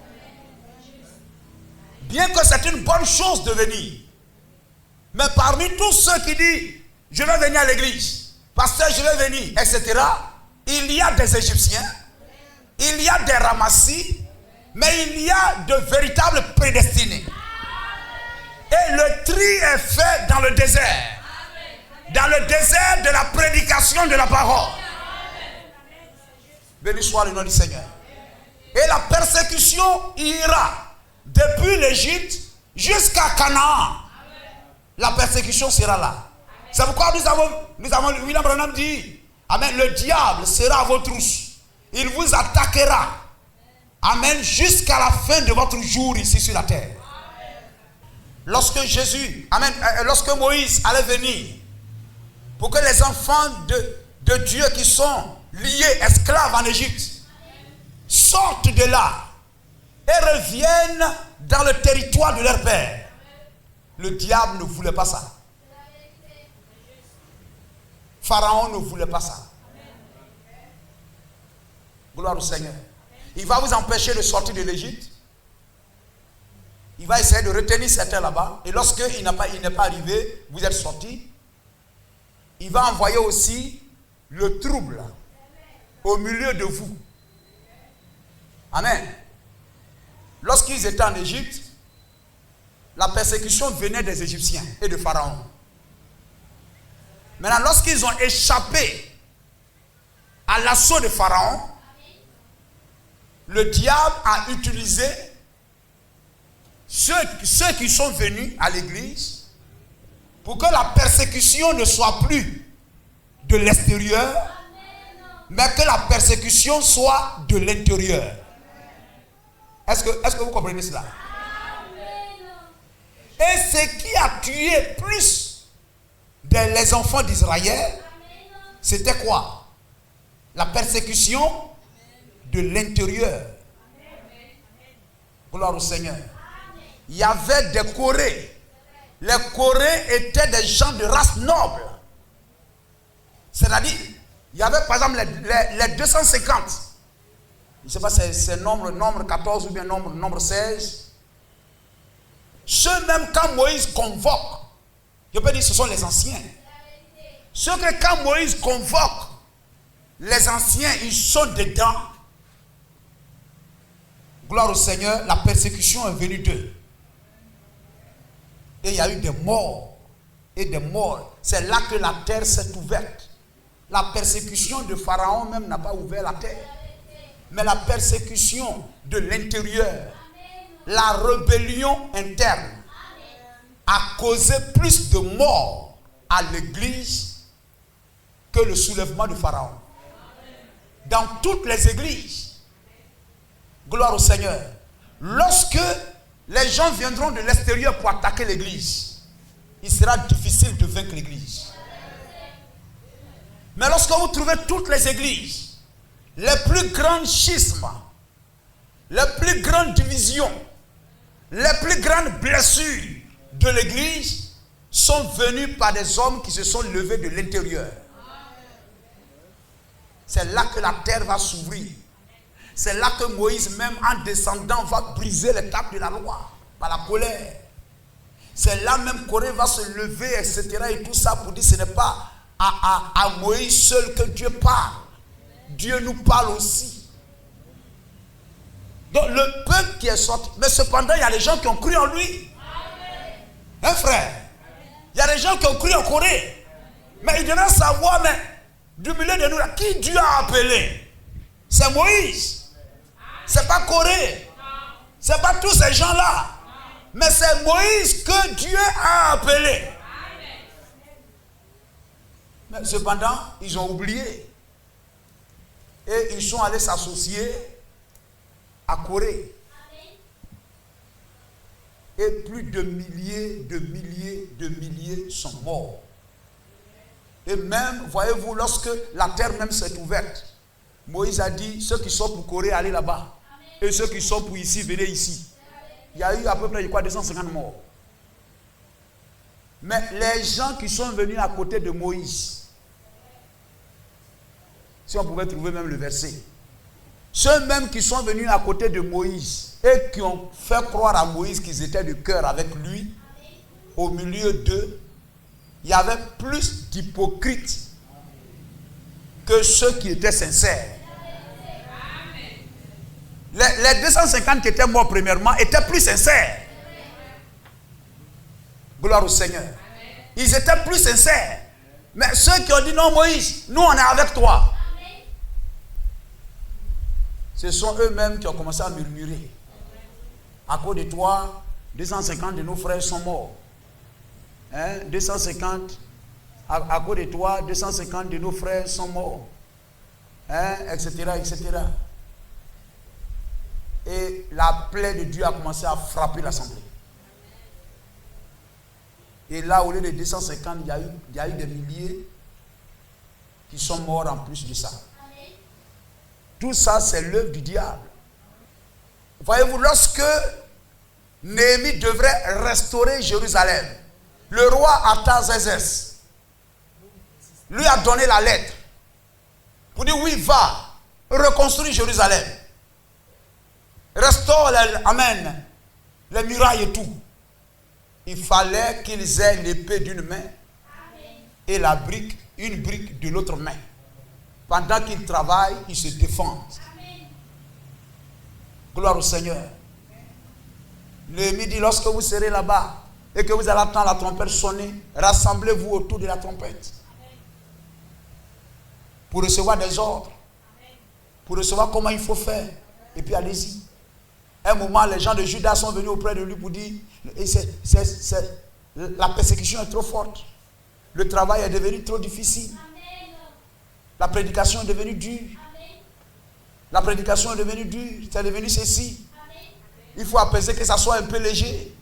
S1: Bien que c'est une bonne chose de venir. Mais parmi tous ceux qui disent, je vais venir à l'église, pasteur, je vais venir, etc., il y a des Égyptiens, il y a des ramassis, mais il y a de véritables prédestinés. Et le tri est fait dans le désert. Dans le désert de la prédication de la parole. Béni soit le nom du Seigneur. Et la persécution ira depuis l'Égypte jusqu'à Canaan. La persécution sera là. C'est pourquoi nous avons William Branham dit, amen, le diable sera à vos trousses. Il vous attaquera. Amen, jusqu'à la fin de votre jour ici sur la terre. Lorsque lorsque Moïse allait venir, pour que les enfants de Dieu qui sont liés, esclaves en Égypte, sortent de là et reviennent dans le territoire de leur père. Le diable ne voulait pas ça. Pharaon ne voulait pas ça. Gloire au Seigneur. Il va vous empêcher de sortir de l'Égypte. Il va essayer de retenir certains là-bas. Et lorsqu'il n'est pas arrivé, vous êtes sortis. Il va envoyer aussi le trouble au milieu de vous. Amen. Lorsqu'ils étaient en Égypte, la persécution venait des Égyptiens et de Pharaon. Maintenant, lorsqu'ils ont échappé à l'assaut de Pharaon, le diable a utilisé ceux qui sont venus à l'église pour que la persécution ne soit plus de l'extérieur, mais que la persécution soit de l'intérieur. Est-ce que vous comprenez cela? Et ce qui a tué plus les enfants d'Israël, c'était quoi? La persécution de l'intérieur. Gloire au Seigneur. Il y avait des Corées. Les Corées étaient des gens de race noble. C'est-à-dire, il y avait par exemple les 250. Je ne sais pas si c'est nombre 14 ou bien nombre 16. Ceux même quand Moïse convoque, je peux dire ce sont les anciens. Ceux que quand Moïse convoque, les anciens, ils sont dedans. gloire au Seigneur, la persécution est venue d'eux. Et il y a eu des morts. Et des morts. C'est là que la terre s'est ouverte. La persécution de Pharaon même n'a pas ouvert la terre. Mais la persécution de l'intérieur, la rébellion interne, a causé plus de morts à l'église que le soulèvement de Pharaon. Dans toutes les églises, gloire au Seigneur, lorsque les gens viendront de l'extérieur pour attaquer l'église, il sera difficile de vaincre l'église. Mais lorsque vous trouvez toutes les églises, les plus grands schismes, les plus grandes divisions, les plus grandes blessures de l'église sont venues par des hommes qui se sont levés de l'intérieur. C'est là que la terre va s'ouvrir. C'est là que Moïse même en descendant va briser les tables de la loi par la colère. C'est là même Corée va se lever, etc. et tout ça pour dire ce n'est pas à Moïse seul que Dieu parle. Dieu nous parle aussi. Donc le peuple qui est sorti, mais cependant il y a des gens qui ont cru en lui. Hein frère? Il y a des gens qui ont cru en Corée. Mais ils devraient savoir, mais du milieu de nous là, qui Dieu a appelé? C'est Moïse. C'est pas Corée. C'est pas tous ces gens là. Mais c'est Moïse que Dieu a appelé. Mais cependant, ils ont oublié. Et ils sont allés s'associer à Corée. Et plus de milliers sont morts. Et même, voyez-vous, lorsque la terre même s'est ouverte, Moïse a dit, ceux qui sont pour Corée, allez là-bas. Et ceux qui sont pour ici, venez ici. Il y a eu à peu près 250 morts. Mais les gens qui sont venus à côté de Moïse, si on pouvait trouver même le verset, ceux mêmes qui sont venus à côté de Moïse et qui ont fait croire à Moïse qu'ils étaient de cœur avec lui, au milieu d'eux, il y avait plus d'hypocrites que ceux qui étaient sincères. Les 250 qui étaient morts premièrement étaient plus sincères. Gloire au Seigneur. Ils étaient plus sincères. Mais ceux qui ont dit non Moïse, nous on est avec toi. Ce sont eux-mêmes qui ont commencé à murmurer. À cause de toi, 250 de nos frères sont morts. 250, à cause de toi, 250 de nos frères sont morts. Etc., etc. Et la plaie de Dieu a commencé à frapper l'assemblée. Et là, au lieu de 250, il y a eu des milliers qui sont morts en plus de ça. Tout ça, c'est l'œuvre du diable. Voyez-vous, lorsque Néhémie devrait restaurer Jérusalem, le roi Artaxerxès lui a donné la lettre pour dire oui, va reconstruire Jérusalem. Restaure les murailles et tout. Il fallait qu'ils aient l'épée d'une main et une brique de l'autre main. Pendant qu'ils travaillent, ils se défendent. Gloire au Seigneur. Néhémie dit, lorsque vous serez là-bas et que vous allez entendre la trompette sonner, rassemblez-vous autour de la trompette. Pour recevoir des ordres. Pour recevoir comment il faut faire. Et puis allez-y. À un moment, les gens de Juda sont venus auprès de lui pour dire, la persécution est trop forte. Le travail est devenu trop difficile. La prédication est devenue dure. La prédication est devenue dure. C'est devenu ceci. Il faut apaiser que ça soit un peu léger.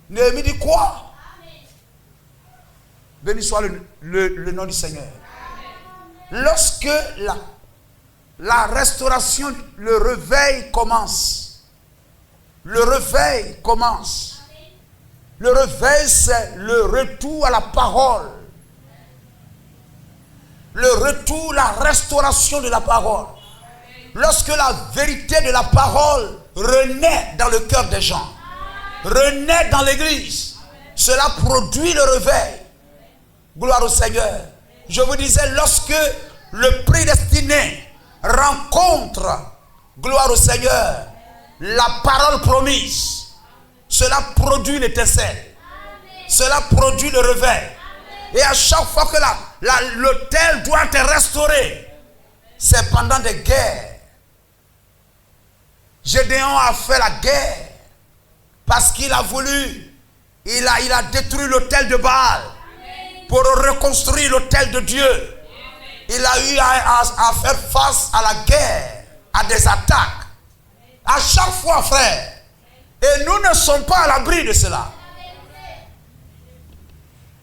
S1: Néhémie dit quoi? Béni soit le nom du Seigneur. Lorsque la restauration, le réveil commence. Le réveil commence. Le réveil, c'est le retour à la parole. Le retour, la restauration de la parole. Lorsque la vérité de la parole renaît dans le cœur des gens, renaît dans l'église, cela produit le réveil. Gloire au Seigneur. Je vous disais, lorsque le prédestiné rencontre, gloire au Seigneur, la parole promise. Cela produit l'étincelle. Cela produit le réveil. Et à chaque fois que l'autel doit être restauré, c'est pendant des guerres. Gédéon a fait la guerre parce qu'il a voulu, il a détruit l'autel de Baal pour reconstruire l'autel de Dieu. Il a eu à faire face à la guerre, à des attaques. À chaque fois, frère. Et nous ne sommes pas à l'abri de cela.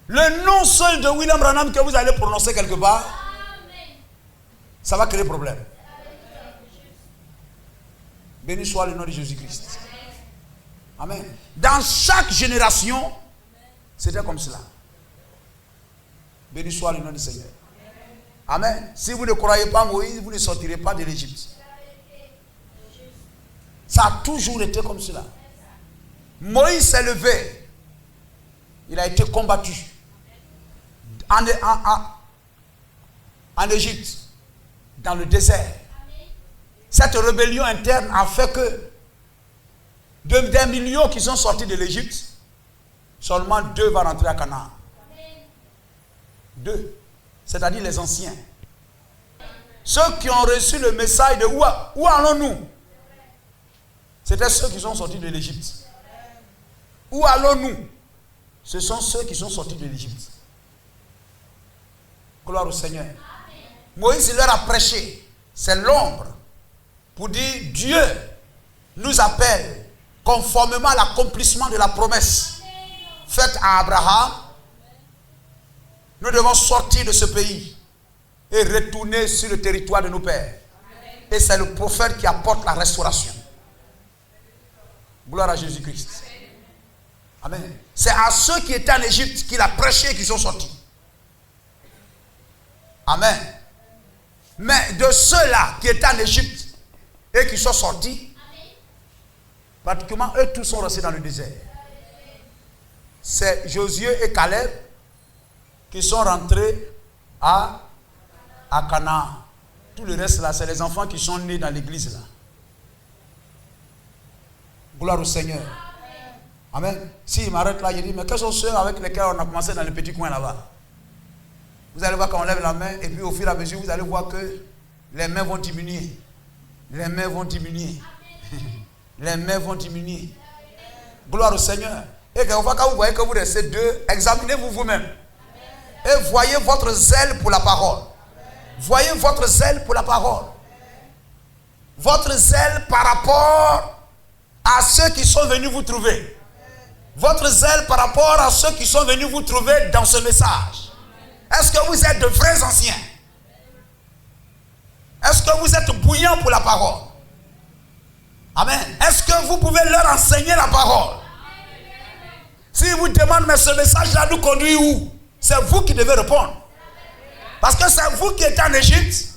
S1: Le nom seul de William Branham que vous allez prononcer quelque part, ça va créer problème. Béni soit le nom de Jésus-Christ. Amen. Dans chaque génération, c'était comme cela. Béni soit le nom du Seigneur. Amen. Si vous ne croyez pas Moïse, vous ne sortirez pas de l'Égypte. Ça a toujours été comme cela. Moïse s'est levé. Il a été combattu. En Égypte, dans le désert. Cette rébellion interne a fait que des millions qui sont sortis de l'Égypte, seulement 2 vont rentrer à Canaan. 2, c'est-à-dire les anciens. Ceux qui ont reçu le message de où allons-nous? C'était ceux qui sont sortis de l'Égypte. Où allons-nous? Ce sont ceux qui sont sortis de l'Égypte. Gloire au Seigneur. Moïse, il leur a prêché. C'est l'ombre pour dire Dieu nous appelle conformément à l'accomplissement de la promesse faite à Abraham. Nous devons sortir de ce pays et retourner sur le territoire de nos pères. Et c'est le prophète qui apporte la restauration. Gloire à Jésus-Christ. Amen. C'est à ceux qui étaient en Égypte qu'il a prêché qu'ils sont sortis. Amen. Mais de ceux-là qui étaient en Égypte et qui sont sortis, pratiquement eux tous sont restés dans le désert. C'est Josué et Caleb qui sont rentrés à Canaan. Tout le reste là, c'est les enfants qui sont nés dans l'église là. Gloire au Seigneur. Amen. S'il m'arrête là, il dit, mais quels sont ceux avec lesquels on a commencé dans le petit coin là-bas? Vous allez voir quand on lève la main, et puis au fur et à mesure, vous allez voir que les mains vont diminuer. Les mains vont diminuer. Les mains vont diminuer. Gloire au Seigneur. Et quand vous voyez que vous restez 2, examinez-vous vous-même. Et voyez votre zèle pour la parole. Voyez votre zèle pour la parole. Votre zèle par rapport à ceux qui sont venus vous trouver. Votre zèle par rapport à ceux qui sont venus vous trouver dans ce message. Est-ce que vous êtes de vrais anciens? Est-ce que vous êtes bouillants pour la parole? Amen. Est-ce que vous pouvez leur enseigner la parole? S'ils vous demandent, mais ce message-là nous conduit où? C'est vous qui devez répondre. Parce que c'est vous qui êtes en Égypte.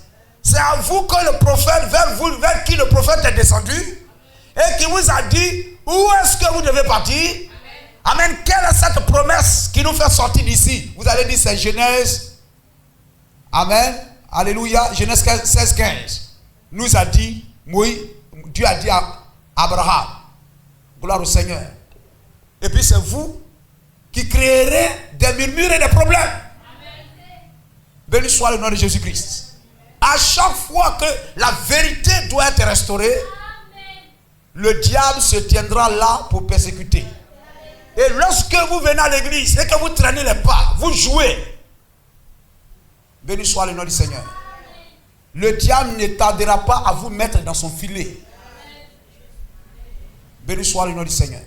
S1: C'est à vous que le prophète, vers qui le prophète est descendu, et qui vous a dit, où est-ce que vous devez partir? Amen. Quelle est cette promesse qui nous fait sortir d'ici? Vous allez dire, c'est Genèse. Amen. Alléluia. Genèse 16-15. Nous a dit, Dieu a dit à Abraham. Gloire au Seigneur. Et puis c'est vous qui créerez des murmures et des problèmes. Béni soit le nom de Jésus-Christ. À chaque fois que la vérité doit être restaurée, le diable se tiendra là pour persécuter. Et lorsque vous venez à l'église et que vous traînez les pas, vous jouez. Béni soit le nom du Seigneur. Le diable ne tardera pas à vous mettre dans son filet. Béni soit le nom du Seigneur.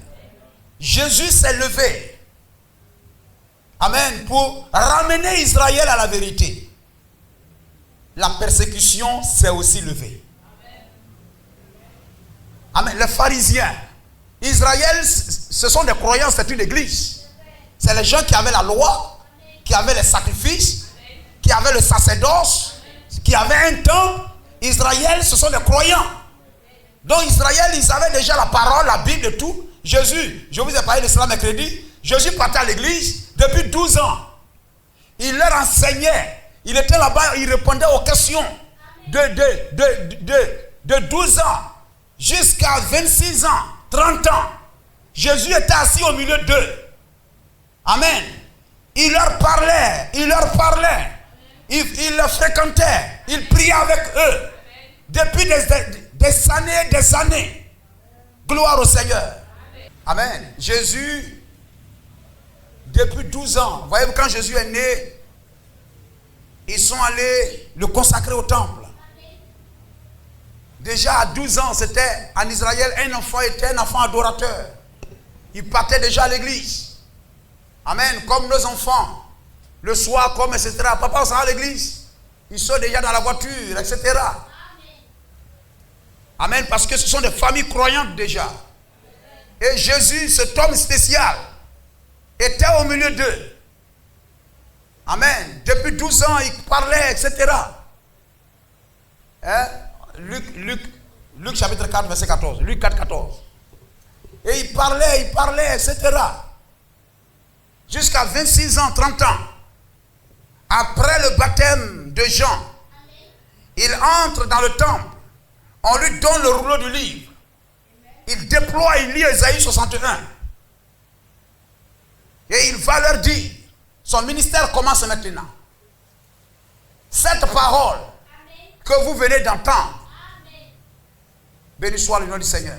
S1: Jésus s'est levé. Amen. Pour ramener Israël à la vérité. La persécution s'est aussi levée. Amen. Les pharisiens. Israël, ce sont des croyants, c'est une église. C'est les gens qui avaient la loi, qui avaient les sacrifices, qui avaient le sacerdoce, qui avaient un temple. Israël, ce sont des croyants. Donc Israël, ils avaient déjà la parole, la Bible et tout. Jésus, je vous ai parlé de cela mercredi. Jésus partait à l'église depuis 12 ans. Il leur enseignait. Il était là-bas, il répondait aux questions de 12 ans. jusqu'à 26 ans, 30 ans, Jésus était assis au milieu d'eux. Amen. Il leur parlait, il les fréquentait, il priait avec eux. Depuis des années. Gloire au Seigneur. Amen. Jésus, depuis 12 ans, voyez-vous, quand Jésus est né, ils sont allés le consacrer au temple. Déjà à 12 ans, c'était en Israël, un enfant était un enfant adorateur. Il partait déjà à l'église. Amen. Comme nos enfants, le soir, comme etc. Papa, on s'en va à l'église. Ils sont déjà dans la voiture, etc. Amen. Parce que ce sont des familles croyantes déjà. Et Jésus, cet homme spécial, était au milieu d'eux. Amen. Depuis 12 ans, il parlait, etc. Hein? Luc chapitre 4, verset 14. Luc 4, 14. Et il parlait, etc. Jusqu'à 26 ans, 30 ans. Après le baptême de Jean, il entre dans le temple. On lui donne le rouleau du livre. Il déploie, il lit Ésaïe 61. Et il va leur dire, son ministère commence maintenant. Cette parole que vous venez d'entendre, béni soit le nom du Seigneur.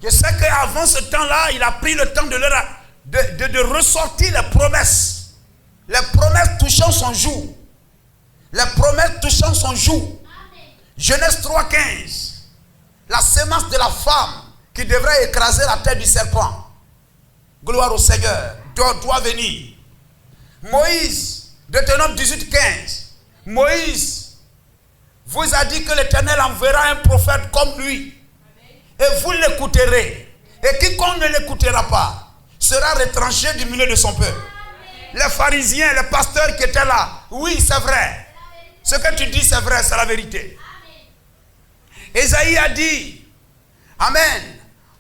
S1: Je sais qu'avant ce temps-là, il a pris le temps de ressortir les promesses. Les promesses touchant son jour. Les promesses touchant son jour. Genèse 3,15. La sémence de la femme qui devrait écraser la tête du serpent. Gloire au Seigneur. Doit venir. Moïse, Deutéronome 18,15. Moïse vous a dit que l'Éternel enverra un prophète comme lui. Et vous l'écouterez. Et quiconque ne l'écoutera pas sera retranché du milieu de son peuple. Les pharisiens, les pasteurs qui étaient là, oui, c'est vrai. Ce que tu dis, c'est vrai, c'est la vérité. Ésaïe a dit, amen,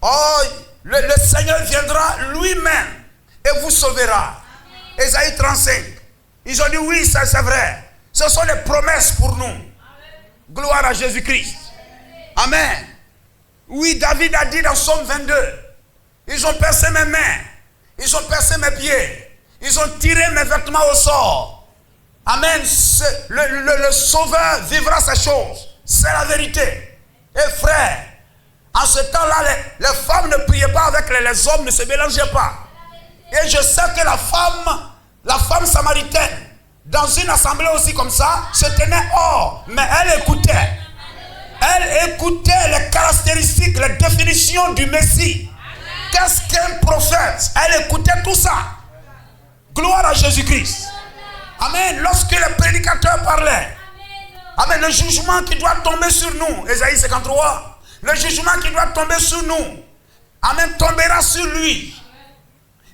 S1: oh, le Seigneur viendra lui-même et vous sauvera. Ésaïe 35. Ils ont dit, oui, ça c'est vrai. Ce sont les promesses pour nous. Gloire à Jésus-Christ. Amen. Oui, David a dit dans Psaume 22, ils ont percé mes mains, ils ont percé mes pieds, ils ont tiré mes vêtements au sort. Amen. Le Sauveur vivra ces choses. C'est la vérité. Et frère, en ce temps-là, les femmes ne priaient pas avec les hommes, ne se mélangeaient pas. Et je sais que la femme samaritaine, dans une assemblée aussi comme ça, se tenait hors, mais elle écoutait. Elle écoutait les caractéristiques, les définitions du Messie. Qu'est-ce qu'un prophète? Elle écoutait tout ça. Gloire à Jésus-Christ. Amen. Lorsque les prédicateurs parlaient, amen, le jugement qui doit tomber sur nous, Ésaïe 53, le jugement qui doit tomber sur nous, amen, tombera sur lui.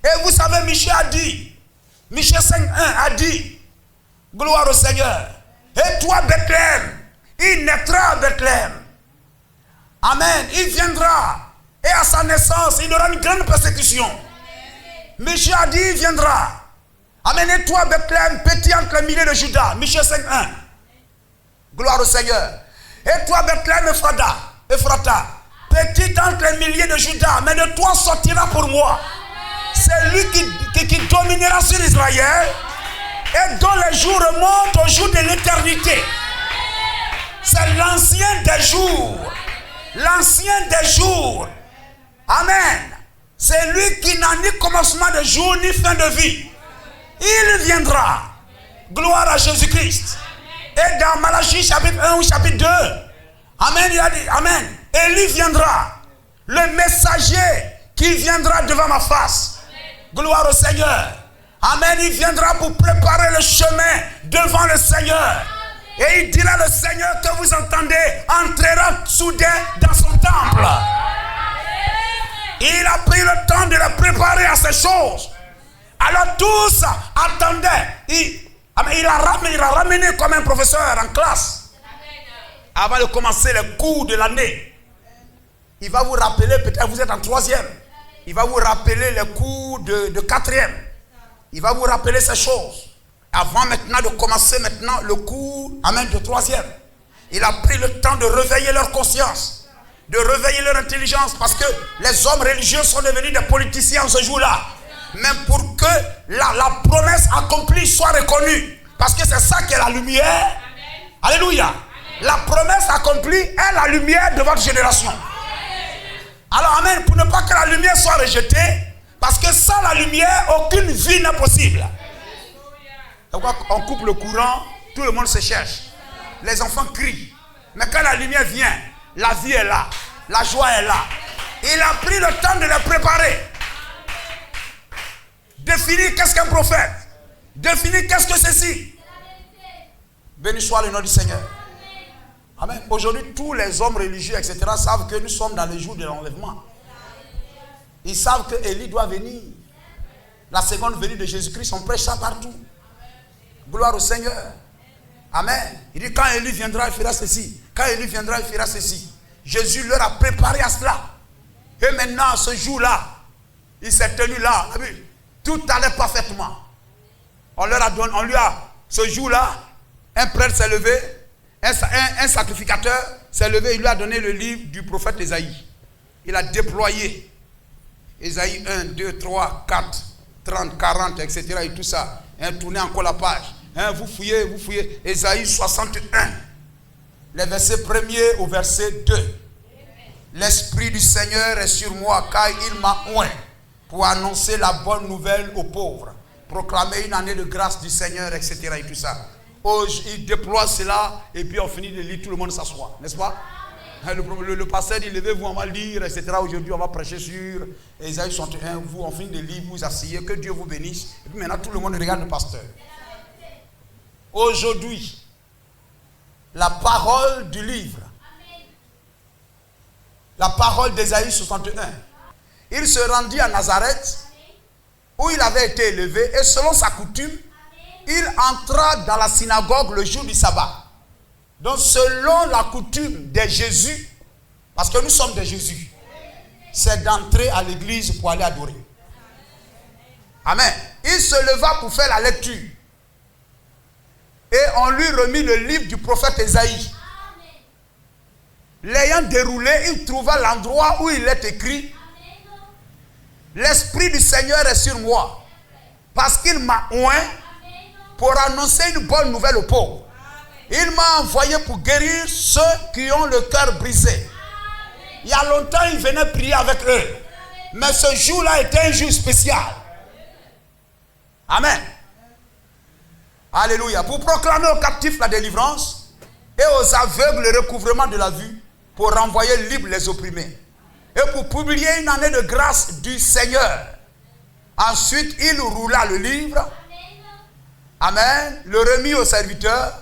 S1: Et vous savez, Michée a dit, Michée 5.1 a dit, gloire au Seigneur. Et toi, Bethléem, il naîtra à Bethléem. Amen. Il viendra. Et à sa naissance, il aura une grande persécution. Michée a dit, il viendra. Amen. Et toi, Bethléem, petit entre les milliers de Judas. Michée 5.1. Gloire au Seigneur. Et toi, Bethléem, Ephrata, petit entre les milliers de Judas, mais de toi sortira pour moi. C'est lui qui dominera sur Israël et dont les jours remontent au jour de l'éternité. C'est l'ancien des jours. L'ancien des jours. Amen. C'est lui qui n'a ni commencement de jour ni fin de vie. Il viendra. Gloire à Jésus-Christ. Et dans Malachie chapitre 1 ou chapitre 2, amen, il a dit, amen, Élie viendra. Le messager qui viendra devant ma face. Gloire au Seigneur. Amen. Il viendra pour préparer le chemin devant le Seigneur. Et il dira, le Seigneur que vous entendez entrera soudain dans son temple. Il a pris le temps de le préparer à ces choses. Alors tous attendaient. Il a ramené comme un professeur en classe. Avant de commencer les cours de l'année. Il va vous rappeler, peut-être vous êtes en 3e. Il va vous rappeler les cours de 4e. Il va vous rappeler ces choses. Avant maintenant de commencer maintenant le cours, amen, de 3e. Il a pris le temps de réveiller leur conscience. de réveiller leur intelligence, parce que les hommes religieux sont devenus des politiciens ce jour-là. Mais pour que la promesse accomplie soit reconnue, parce que c'est ça qui est la lumière. Amen. Alléluia. Amen. La promesse accomplie est la lumière de votre génération. Alors, amen, pour ne pas que la lumière soit rejetée, parce que sans la lumière, aucune vie n'est possible. Donc, on coupe le courant, tout le monde se cherche. Les enfants crient. Mais quand la lumière vient, la vie est là, la joie est là. Il a pris le temps de les préparer. Définir qu'est-ce qu'un prophète. Définir qu'est-ce que ceci. Béni soit le nom du Seigneur. Amen. Aujourd'hui, tous les hommes religieux, etc., savent que nous sommes dans les jours de l'enlèvement. Ils savent que Élie doit venir. La seconde venue de Jésus-Christ, on prêche ça partout. Gloire au Seigneur. Amen. Il dit, quand Élie viendra, il fera ceci. Quand Élie viendra, il fera ceci. Jésus leur a préparé à cela. Et maintenant, ce jour-là, il s'est tenu là. Tout allait parfaitement. On lui a, ce jour-là, un prêtre s'est levé, un sacrificateur s'est levé, il lui a donné le livre du prophète Ésaïe. Il a déployé Ésaïe 1, 2, 3, 4, 30, 40, etc. et tout ça. Tournez encore la page. Vous fouillez. Ésaïe 61. Les versets 1er au verset 2. L'Esprit du Seigneur est sur moi, car il m'a oint pour annoncer la bonne nouvelle aux pauvres, proclamer une année de grâce du Seigneur, etc. et tout ça. Il déploie cela, et puis on finit de lire, tout le monde s'assoit, n'est-ce pas? Le pasteur dit, levez-vous, on va lire, etc. Aujourd'hui, on va prêcher sur Ésaïe 61. Vous, on finit de lire, vous asseyez, que Dieu vous bénisse. Et puis maintenant, tout le monde regarde le pasteur. Aujourd'hui, la parole du livre, la parole d'Ésaïe 61. Il se rendit à Nazareth, où il avait été élevé, et selon sa coutume, il entra dans la synagogue le jour du sabbat. Donc selon la coutume de Jésus, parce que nous sommes de Jésus, c'est d'entrer à l'église pour aller adorer. Amen. Il se leva pour faire la lecture. Et on lui remit le livre du prophète Ésaïe. L'ayant déroulé, il trouva l'endroit où il est écrit: l'Esprit du Seigneur est sur moi, parce qu'il m'a oint pour annoncer une bonne nouvelle aux pauvres. Il m'a envoyé pour guérir ceux qui ont le cœur brisé. Il y a longtemps, il venait prier avec eux. Mais ce jour-là était un jour spécial. Amen. Alléluia. Pour proclamer aux captifs la délivrance et aux aveugles le recouvrement de la vue, pour renvoyer libres les opprimés et pour publier une année de grâce du Seigneur. Ensuite, il roula le livre. Amen. Le remit au serviteur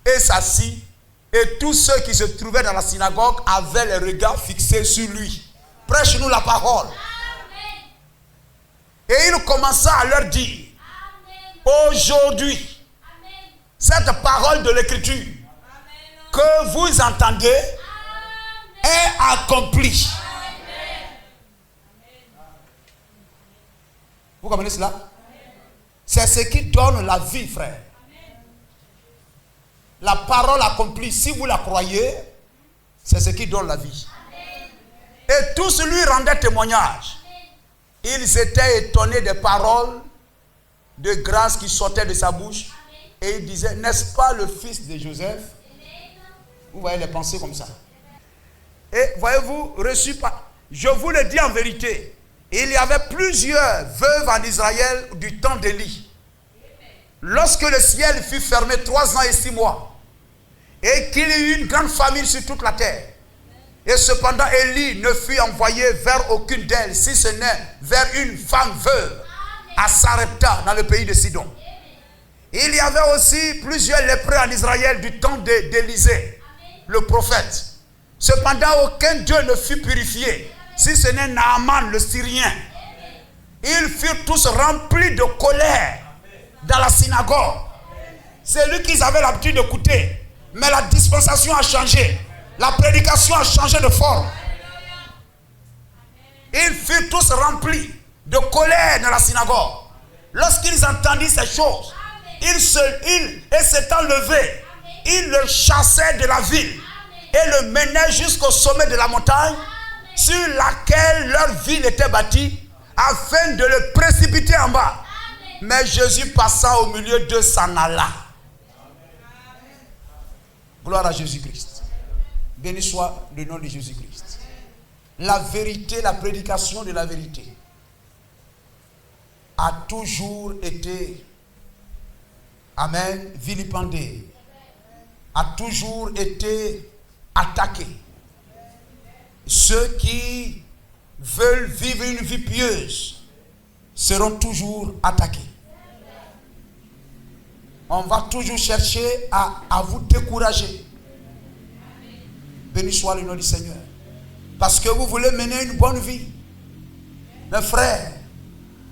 S1: et s'assit. Et tous ceux qui se trouvaient dans la synagogue avaient les regards fixés sur lui. Prêche-nous la parole. Et il commença à leur dire: aujourd'hui, cette parole de l'écriture que vous entendez est accomplie. Vous comprenez cela? C'est ce qui donne la vie, frère. La parole accomplie, si vous la croyez, c'est ce qui donne la vie. Et tous lui rendaient témoignage. Ils étaient étonnés des paroles de grâce qui sortaient de sa bouche. Et ils disaient: n'est-ce pas le fils de Joseph? Vous voyez les pensées comme ça. Et voyez-vous, reçu par... Je vous le dis en vérité, il y avait plusieurs veuves en Israël du temps d'Élie. Lorsque le ciel fut fermé 3 ans et 6 mois, et qu'il y eut une grande famine sur toute la terre, et cependant Élie ne fut envoyé vers aucune d'elles, si ce n'est vers une femme veuve, à Sarepta, dans le pays de Sidon. Il y avait aussi plusieurs lépreux en Israël du temps d'Élisée, le prophète. Cependant, aucun d'eux ne fut purifié, si ce n'est Naaman le Syrien. Ils furent tous remplis de colère dans la synagogue. C'est lui qu'ils avaient l'habitude d'écouter. Mais la dispensation a changé. La prédication a changé de forme. Ils furent tous remplis de colère dans la synagogue. Lorsqu'ils entendirent ces choses, et s'étant levés, ils le chassaient de la ville et le menaient jusqu'au sommet de la montagne sur laquelle leur ville était bâtie, afin de le précipiter en bas. Mais Jésus passa au milieu d'eux, s'en alla. Gloire à Jésus-Christ. Béni soit le nom de Jésus-Christ. La vérité, la prédication de la vérité a toujours été, amen, vilipendée, a toujours été attaquée. Ceux qui veulent vivre une vie pieuse seront toujours attaqués. On va toujours chercher à vous décourager. Béni soit le nom du Seigneur. Parce que vous voulez mener une bonne vie. Mes frères,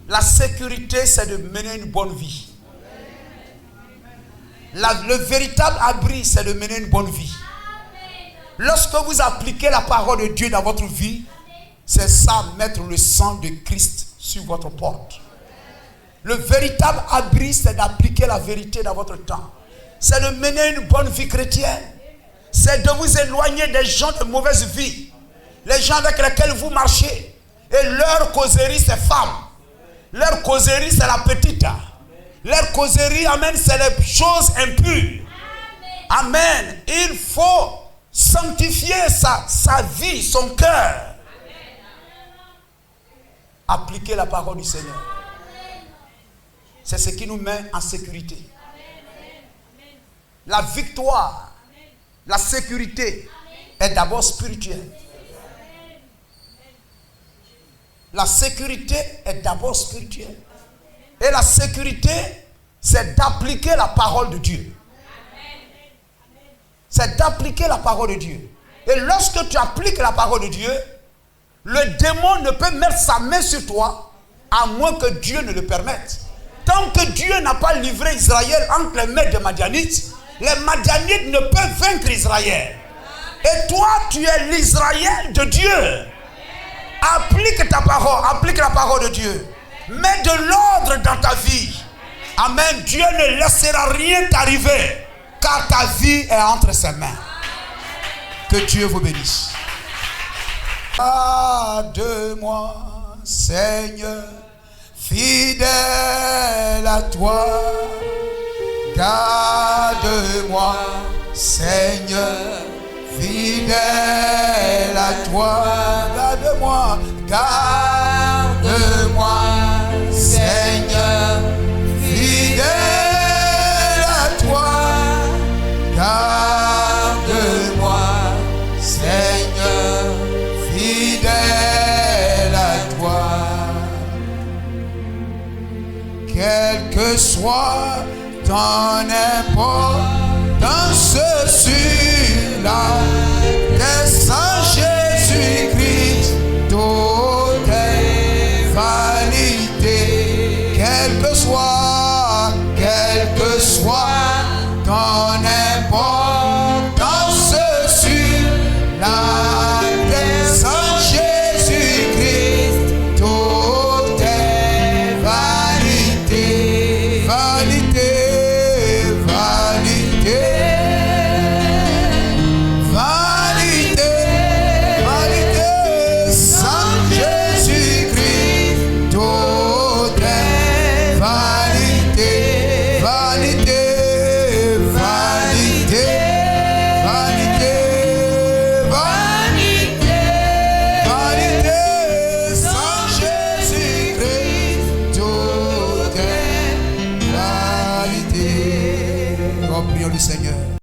S1: la sécurité, c'est de mener une bonne vie. Le véritable abri, c'est de mener une bonne vie. Lorsque vous appliquez la parole de Dieu dans votre vie, c'est ça, mettre le sang de Christ sur votre porte. Le véritable abri, c'est d'appliquer la vérité dans votre temps. C'est de mener une bonne vie chrétienne. C'est de vous éloigner des gens de mauvaise vie. Les gens avec lesquels vous marchez. Et leur causerie, c'est femmes. Leur causerie, c'est la petite. Leur causerie, amen, c'est les choses impures. Amen. Il faut sanctifier sa vie, son cœur. Appliquer la parole du Seigneur. C'est ce qui nous met en sécurité. La victoire, la sécurité est d'abord spirituelle. La sécurité est d'abord spirituelle. Et la sécurité, c'est d'appliquer la parole de Dieu. C'est d'appliquer la parole de Dieu. Et lorsque tu appliques la parole de Dieu, le démon ne peut mettre sa main sur toi à moins que Dieu ne le permette. Tant que Dieu n'a pas livré Israël entre les mains des Madianites, les Madianites ne peuvent vaincre Israël. Et toi, tu es l'Israël de Dieu. Applique ta parole, applique la parole de Dieu. Mets de l'ordre dans ta vie. Amen. Dieu ne laissera rien t'arriver, car ta vie est entre ses mains. Que Dieu vous bénisse. Garde-moi, Seigneur, fidèle à toi. Garde-moi, Seigneur, fidèle à toi. Garde-moi, garde-moi, Seigneur, fidèle à toi. Garde-moi, Seigneur, fidèle à toi. Quel que soit ton importance sur la terre, sans Jésus-Christ, tout est vanité. Quel que soit ton importance sur la terre, sans Jésus-Christ, tout est vanité. Vanité, vanité, vanité, vanité, sans Jésus-Christ, tout est vanité, vanité, vanité, vanité, vanité, vanité, sans Jésus-Christ, tout est vanité. Oh, prions le Seigneur.